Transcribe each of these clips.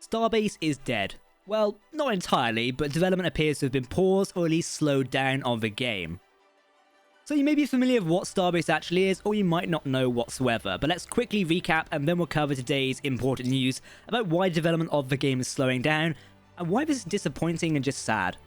Starbase is dead. Well, not entirely, but development appears to have been paused or at least slowed down on the game. So you may be familiar with what Starbase actually is, or you might not know whatsoever, but let's quickly recap and then we'll cover today's important news about why development of the game is slowing down, and why this is disappointing and just sad.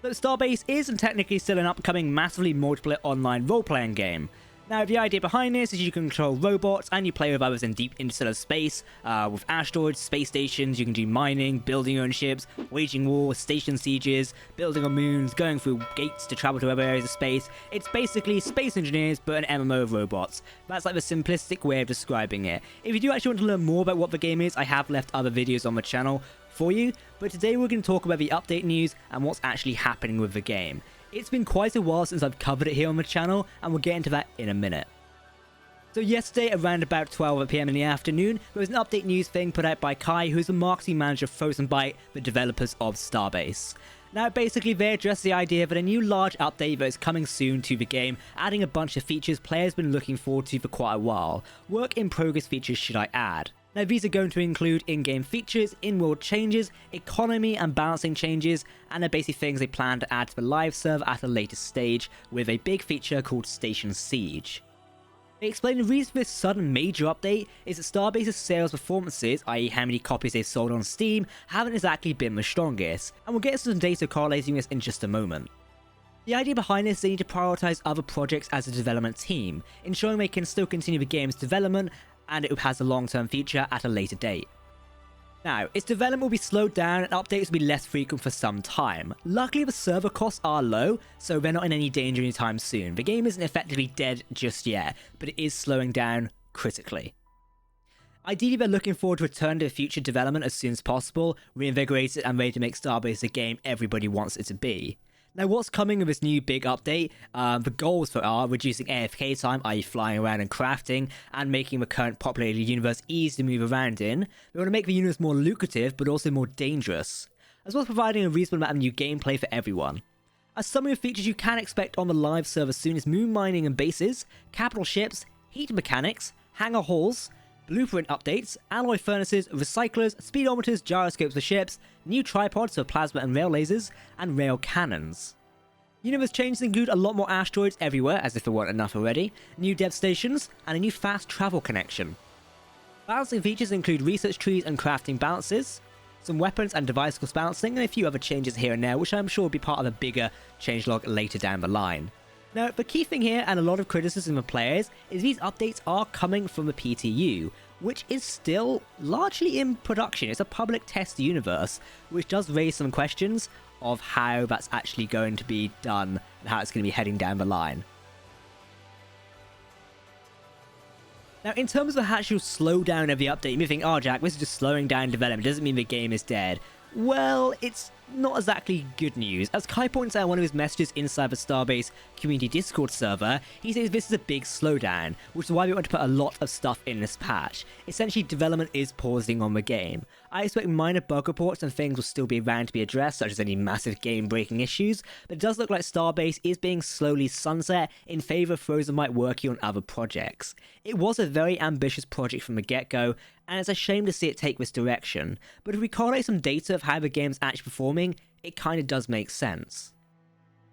So Starbase is technically still an upcoming massively multiplayer online role-playing game. Now, the idea behind this is you can control robots and you play with others in deep interstellar space, with asteroids, space stations. You can do mining, building your own ships, waging war, station sieges, building on moons, going through gates to travel to other areas of space. It's basically space engineers, but an MMO of robots. That's like the simplistic way of describing it. If you do actually want to learn more about what the game is, I have left other videos on the channel for you, but today we're going to talk about the update news and what's actually happening with the game. It's been quite a while since I've covered it here on the channel, and we'll get into that in a minute. So yesterday, around about 12 PM in the afternoon, there was an update news thing put out by Kai, who's the marketing manager of Fronzenbyte, the developers of Starbase. Now, basically, they address the idea that a new large update that is coming soon to the game, adding a bunch of features players have been looking forward to for quite a while. Work in progress features, should I add. Now, these are going to include in-game features, in-world changes, economy and balancing changes, and they're basically things they plan to add to the live server at a later stage, with a big feature called Station Siege. They explain the reason for this sudden major update is that Starbase's sales performances, i.e. how many copies they've sold on Steam, haven't exactly been the strongest, and we'll get some data correlating this in just a moment. The idea behind this is they need to prioritise other projects as a development team, ensuring they can still continue the game's development and it has a long-term feature at a later date. Now, its development will be slowed down and updates will be less frequent for some time. Luckily, the server costs are low, so they're not in any danger anytime soon. The game isn't effectively dead just yet, but it is slowing down critically. Ideally, they're looking forward to return to future development as soon as possible, reinvigorate it and ready to make Starbase a game everybody wants it to be. Now, what's coming with this new big update? The goals for it are reducing AFK time, i.e. flying around and crafting, and making the current populated universe easy to move around in. They want to make the universe more lucrative, but also more dangerous, as well as providing a reasonable amount of new gameplay for everyone. A summary of features you can expect on the live server soon is moon mining and bases, capital ships, heat mechanics, hangar halls, blueprint updates, alloy furnaces, recyclers, speedometers, gyroscopes for ships, new tripods for plasma and rail lasers, and rail cannons. Universe changes include a lot more asteroids everywhere, as if there weren't enough already, new dev stations, and a new fast travel connection. Balancing features include research trees and crafting balances, some weapons and device cost balancing, and a few other changes here and there, which I'm sure will be part of a bigger changelog later down the line. Now, the key thing here, and a lot of criticism of players, is these updates are coming from the PTU, which is still largely in production. It's a public test universe, which does raise some questions of how that's actually going to be done and how it's going to be heading down the line. Now, in terms of the actual slowdown of the update, you may think, oh Jack, this is just slowing down development, it doesn't mean the game is dead. Well, it's not exactly good news. As Kai points out in one of his messages inside the Starbase community Discord server, he says this is a big slowdown, which is why we want to put a lot of stuff in this patch. Essentially, development is pausing on the game. I expect minor bug reports and things will still be around to be addressed, such as any massive game-breaking issues, but it does look like Starbase is being slowly sunset in favour of Fronzenbyte working on other projects. It was a very ambitious project from the get-go, and it's a shame to see it take this direction, but if we correlate some data of how the game's actually performing, it kind of does make sense.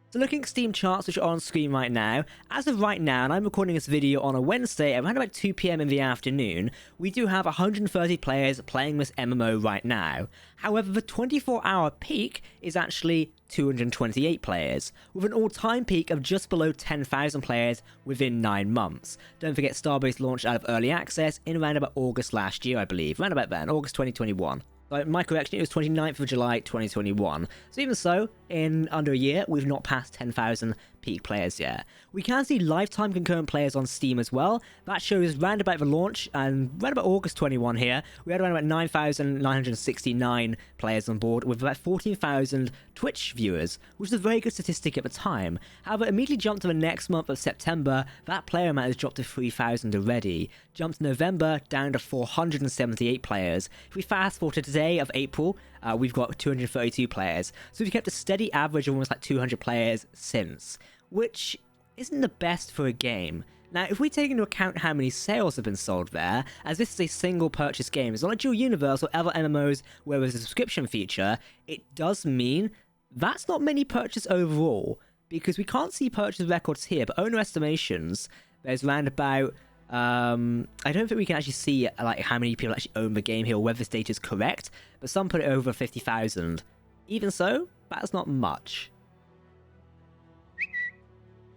So looking at Steam charts, which are on screen right now, as of right now, and I'm recording this video on a Wednesday around about 2 PM in the afternoon, we do have 130 players playing this MMO right now. However, the 24-hour peak is actually 228 players, with an all-time peak of just below 10,000 players within 9 months. Don't forget Starbase launched out of early access in around about August last year, I believe, around about then, August 2021. My correction, it was 29th of July 2021. So even so, in under a year, we've not passed 10,000 peak players yet. We can see lifetime concurrent players on Steam as well. That shows round about the launch, and round about August 21 here, we had around about 9,969 players on board with about 14,000 Twitch viewers, which is a very good statistic at the time. However, immediately jumped to the next month of September, that player amount has dropped to 3,000 already. Jumped to November, down to 478 players. If we fast forward to today of April, we've got 232 players. So we've kept a steady average of almost like 200 players since, which isn't the best for a game. Now, if we take into account how many sales have been sold there, as this is a single purchase game, it's not a dual universe or other MMOs where there's a subscription feature, it does mean that's not many purchases overall, because we can't see purchase records here, but owner estimations, there's around about, I don't think we can actually see like how many people actually own the game here or whether this data is correct, but some put it over 50,000. Even so, that's not much.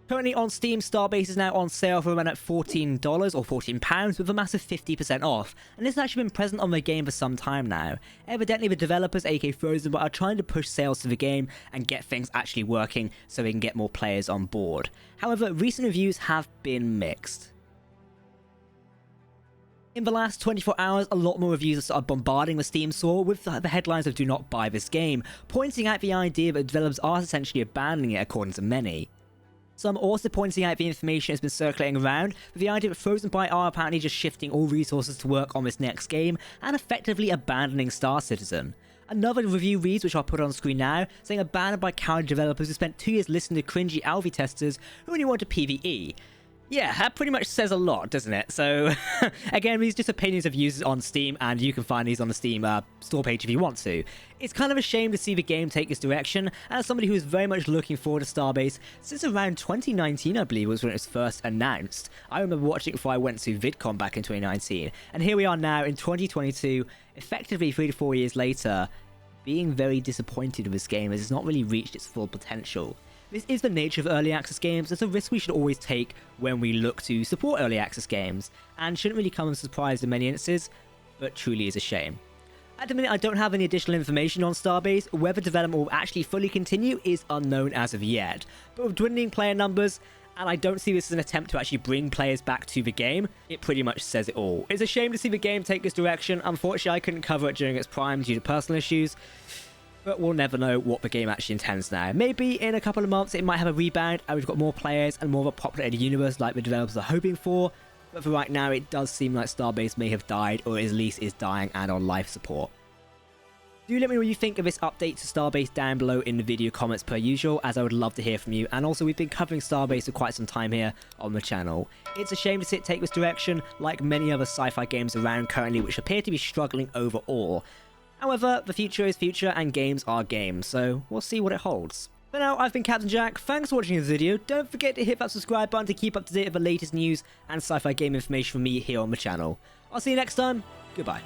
Currently on Steam, Starbase is now on sale for around at $14 or £14 with a massive 50% off, and this has actually been present on the game for some time now. Evidently the developers, aka Fronzenbyte, are trying to push sales to the game and get things actually working so they can get more players on board. However, recent reviews have been mixed. In the last 24 hours, a lot more reviews have started bombarding the Steam store with the headlines of "Do not buy this game," pointing out the idea that developers are essentially abandoning it according to many. Some also pointing out the information has been circulating around, with the idea that Fronzenbyte are apparently just shifting all resources to work on this next game and effectively abandoning Star Citizen. Another review reads, which I'll put on screen now, saying abandoned by coward developers who spent 2 years listening to cringy alpha testers who only wanted PvE. Yeah, that pretty much says a lot, doesn't it? So, again, these are just opinions of users on Steam, and you can find these on the Steam store page if you want to. It's kind of a shame to see the game take this direction, and as somebody who is very much looking forward to Starbase since around 2019, I believe, was when it was first announced. I remember watching it before I went to VidCon back in 2019, and here we are now in 2022, effectively 3 to 4 years later, being very disappointed with this game as it's not really reached its full potential. This is the nature of early access games. It's a risk we should always take when we look to support early access games, and shouldn't really come as a surprise in many instances, but truly is a shame. At the minute, I don't have any additional information on Starbase. Whether development will actually fully continue is unknown as of yet, but with dwindling player numbers, and I don't see this as an attempt to actually bring players back to the game, it pretty much says it all. It's a shame to see the game take this direction. Unfortunately, I couldn't cover it during its prime due to personal issues, but we'll never know what the game actually intends now. Maybe in a couple of months it might have a rebound and we've got more players and more of a populated universe like the developers are hoping for, but for right now it does seem like Starbase may have died, or at least is dying and on life support. Do let me know what you think of this update to Starbase down below in the video comments per usual, as I would love to hear from you, and also we've been covering Starbase for quite some time here on the channel. It's a shame to see it take this direction, like many other sci-fi games around currently which appear to be struggling overall. However, the future is future and games are games, so we'll see what it holds. For now, I've been Captain Jack, thanks for watching this video. Don't forget to hit that subscribe button to keep up to date with the latest news and sci-fi game information from me here on the channel. I'll see you next time, goodbye.